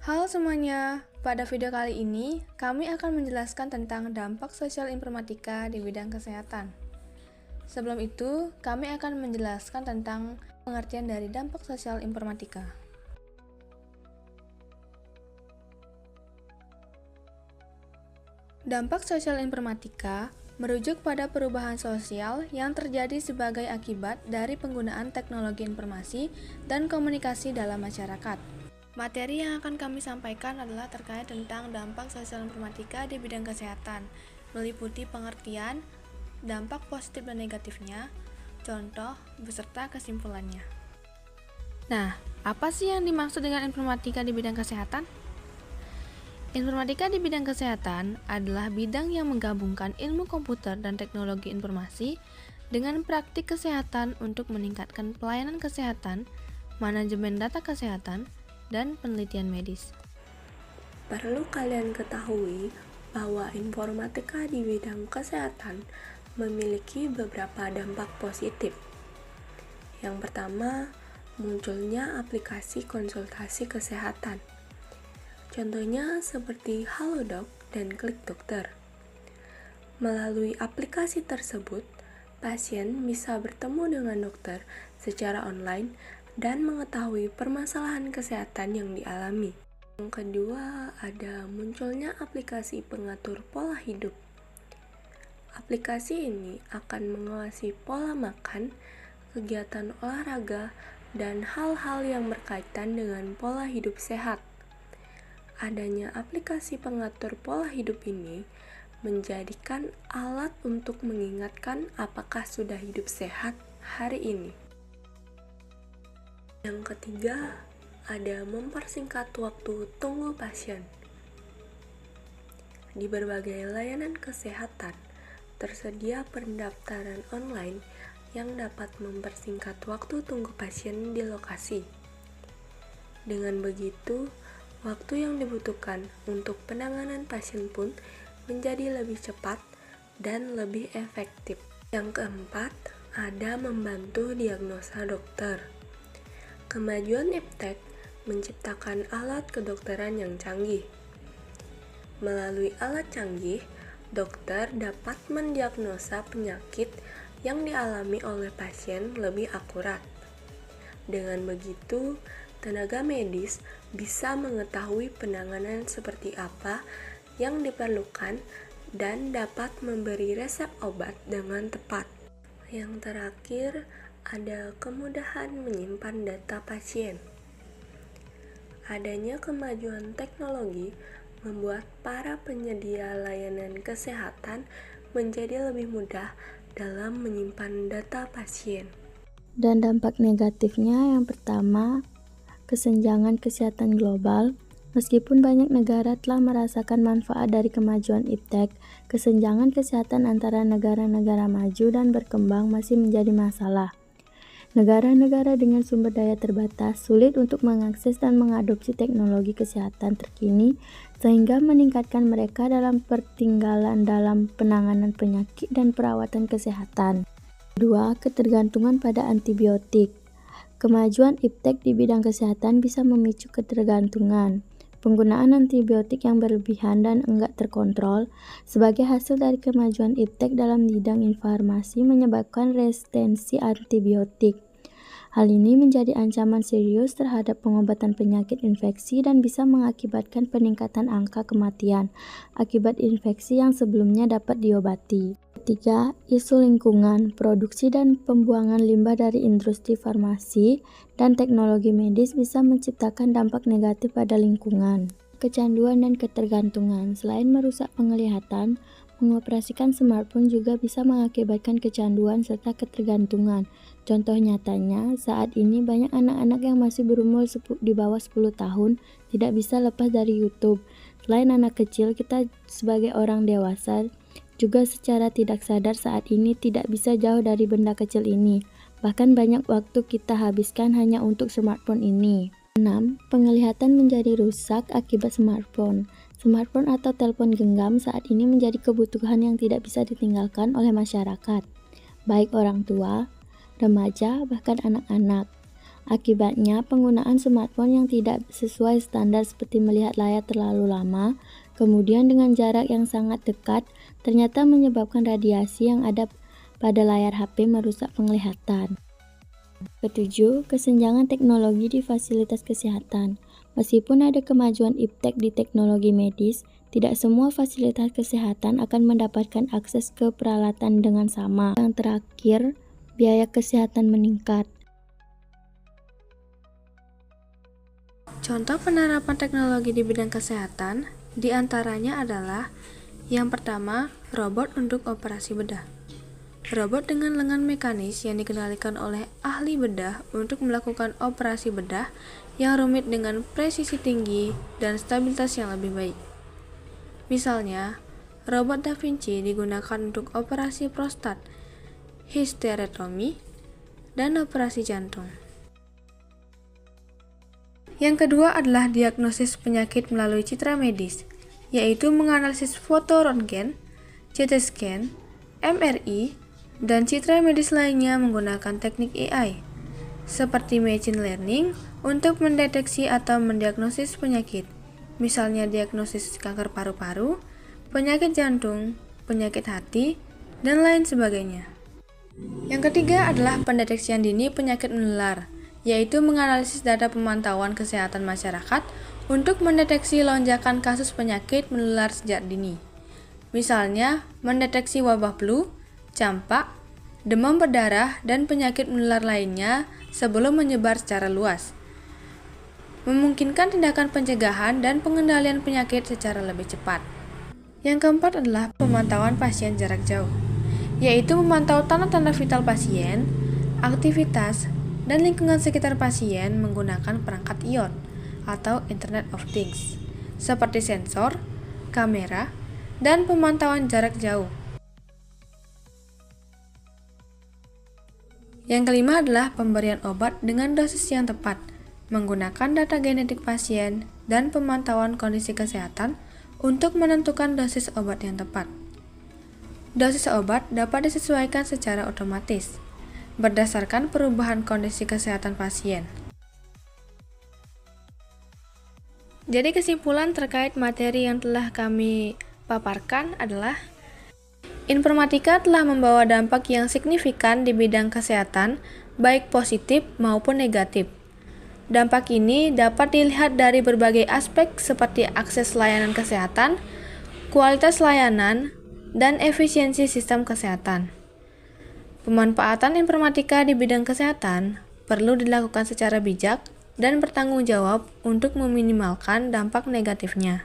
Halo semuanya, pada video kali ini kami akan menjelaskan tentang dampak sosial informatika di bidang kesehatan. Sebelum itu, kami akan menjelaskan tentang pengertian dari dampak sosial informatika. Dampak sosial informatika merujuk pada perubahan sosial yang terjadi sebagai akibat dari penggunaan teknologi informasi dan komunikasi dalam masyarakat. Materi yang akan kami sampaikan adalah terkait tentang dampak sosial informatika di bidang kesehatan, meliputi pengertian, dampak positif dan negatifnya, contoh, beserta kesimpulannya. Nah, apa sih yang dimaksud dengan informatika di bidang kesehatan? Informatika di bidang kesehatan adalah bidang yang menggabungkan ilmu komputer dan teknologi informasi dengan praktik kesehatan untuk meningkatkan pelayanan kesehatan, manajemen data kesehatan, dan penelitian medis. Perlu kalian ketahui bahwa informatika di bidang kesehatan memiliki beberapa dampak positif. Yang pertama, munculnya aplikasi konsultasi kesehatan. Contohnya seperti Halodoc dan Klik Dokter. Melalui aplikasi tersebut, pasien bisa bertemu dengan dokter secara online dan mengetahui permasalahan kesehatan yang dialami. Yang kedua, ada munculnya aplikasi pengatur pola hidup. Aplikasi ini akan mengawasi pola makan, kegiatan olahraga, dan hal-hal yang berkaitan dengan pola hidup sehat. Adanya aplikasi pengatur pola hidup ini menjadikan alat untuk mengingatkan apakah sudah hidup sehat hari ini. Yang ketiga, ada mempersingkat waktu tunggu pasien. Di berbagai layanan kesehatan, tersedia pendaftaran online yang dapat mempersingkat waktu tunggu pasien di lokasi. Dengan begitu, waktu yang dibutuhkan untuk penanganan pasien pun menjadi lebih cepat dan lebih efektif. Yang keempat, ada membantu diagnosa dokter. Kemajuan iptek menciptakan alat kedokteran yang canggih. Melalui alat canggih, dokter dapat mendiagnosa penyakit yang dialami oleh pasien lebih akurat. Dengan begitu, tenaga medis bisa mengetahui penanganan seperti apa yang diperlukan dan dapat memberi resep obat dengan tepat. Yang terakhir, ada kemudahan menyimpan data pasien. Adanya kemajuan teknologi membuat para penyedia layanan kesehatan menjadi lebih mudah dalam menyimpan data pasien. Dan dampak negatifnya yang pertama, kesenjangan kesehatan global. Meskipun banyak negara telah merasakan manfaat dari kemajuan iptek, kesenjangan kesehatan antara negara-negara maju dan berkembang masih menjadi masalah. Negara-negara dengan sumber daya terbatas sulit untuk mengakses dan mengadopsi teknologi kesehatan terkini sehingga meningkatkan mereka dalam pertinggalan dalam penanganan penyakit dan perawatan kesehatan. 2. Ketergantungan pada antibiotik. Kemajuan iptek di bidang kesehatan bisa memicu ketergantungan. Penggunaan antibiotik yang berlebihan dan enggak terkontrol sebagai hasil dari kemajuan iptek dalam bidang informasi menyebabkan resistensi antibiotik. Hal ini menjadi ancaman serius terhadap pengobatan penyakit infeksi dan bisa mengakibatkan peningkatan angka kematian akibat infeksi yang sebelumnya dapat diobati. Ketiga, isu lingkungan, produksi dan pembuangan limbah dari industri farmasi dan teknologi medis bisa menciptakan dampak negatif pada lingkungan. Kecanduan dan ketergantungan, selain merusak penglihatan, mengoperasikan smartphone juga bisa mengakibatkan kecanduan serta ketergantungan. Contoh nyatanya, saat ini banyak anak-anak yang masih berumur di bawah 10 tahun tidak bisa lepas dari YouTube. Selain anak kecil, kita sebagai orang dewasa juga secara tidak sadar saat ini tidak bisa jauh dari benda kecil ini. Bahkan banyak waktu kita habiskan hanya untuk smartphone ini. 6. Penglihatan menjadi rusak akibat smartphone. Smartphone atau telepon genggam saat ini menjadi kebutuhan yang tidak bisa ditinggalkan oleh masyarakat, baik orang tua, remaja, bahkan anak-anak. Akibatnya, penggunaan smartphone yang tidak sesuai standar seperti melihat layar terlalu lama, kemudian dengan jarak yang sangat dekat, ternyata menyebabkan radiasi yang ada pada layar HP merusak penglihatan. Ketujuh, kesenjangan teknologi di fasilitas kesehatan. Meskipun ada kemajuan iptek di teknologi medis, tidak semua fasilitas kesehatan akan mendapatkan akses ke peralatan dengan sama. Yang terakhir, biaya kesehatan meningkat. Contoh penerapan teknologi di bidang kesehatan diantaranya adalah yang pertama, robot untuk operasi bedah. Robot dengan lengan mekanis yang dikendalikan oleh ahli bedah untuk melakukan operasi bedah yang rumit dengan presisi tinggi dan stabilitas yang lebih baik. Misalnya, robot Da Vinci digunakan untuk operasi prostat, histerektomi, dan operasi jantung. Yang kedua adalah diagnosis penyakit melalui citra medis, yaitu menganalisis foto röntgen, CT scan, MRI, dan citra medis lainnya menggunakan teknik AI, seperti machine learning untuk mendeteksi atau mendiagnosis penyakit, misalnya diagnosis kanker paru-paru, penyakit jantung, penyakit hati, dan lain sebagainya. Yang ketiga adalah pendeteksian dini penyakit menular, yaitu menganalisis data pemantauan kesehatan masyarakat untuk mendeteksi lonjakan kasus penyakit menular sejak dini. Misalnya, mendeteksi wabah flu, campak, demam berdarah, dan penyakit menular lainnya sebelum menyebar secara luas. Memungkinkan tindakan pencegahan dan pengendalian penyakit secara lebih cepat. Yang keempat adalah pemantauan pasien jarak jauh, yaitu memantau tanda-tanda vital pasien, aktivitas, dan lingkungan sekitar pasien menggunakan perangkat IoT atau Internet of Things, seperti sensor, kamera, dan pemantauan jarak jauh. Yang kelima adalah pemberian obat dengan dosis yang tepat, menggunakan data genetik pasien dan pemantauan kondisi kesehatan untuk menentukan dosis obat yang tepat. Dosis obat dapat disesuaikan secara otomatis berdasarkan perubahan kondisi kesehatan pasien. Jadi kesimpulan terkait materi yang telah kami paparkan adalah informatika telah membawa dampak yang signifikan di bidang kesehatan, baik positif maupun negatif. Dampak ini dapat dilihat dari berbagai aspek seperti akses layanan kesehatan, kualitas layanan, dan efisiensi sistem kesehatan. Pemanfaatan informatika di bidang kesehatan perlu dilakukan secara bijak dan bertanggung jawab untuk meminimalkan dampak negatifnya.